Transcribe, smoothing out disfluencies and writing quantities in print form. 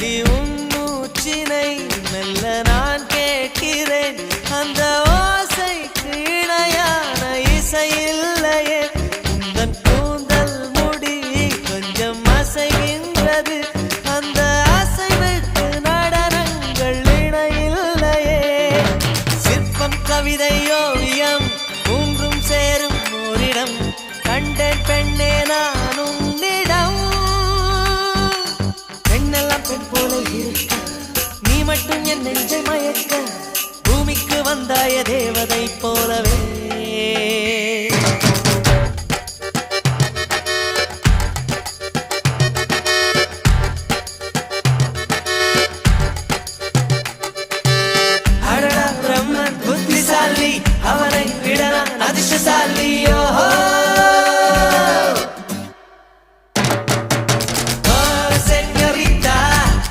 அடி உன் மூச்சினை மெல்ல நான் கேட்கிறேன் அந்த ஓசைக்கு இணையான இசை இல்லையே உந்தன் கூந்தல் முடி கொஞ்சம் அசைகின்றது அந்த அசைவுக்கு நடனங்கள் இணையில்லையே சிற்பம் கவிதை ஓவியம் மூன்றும் சேரும் ஓரிடம் கண்டேன் பெண்ணே நான் உன்னிடம் பெண்ணெல்லாம் பெண் போல இருக்க நீ மட்டும் என் நெஞ்சை மயக்க பூமிக்கு வந்தாய தேவதை போ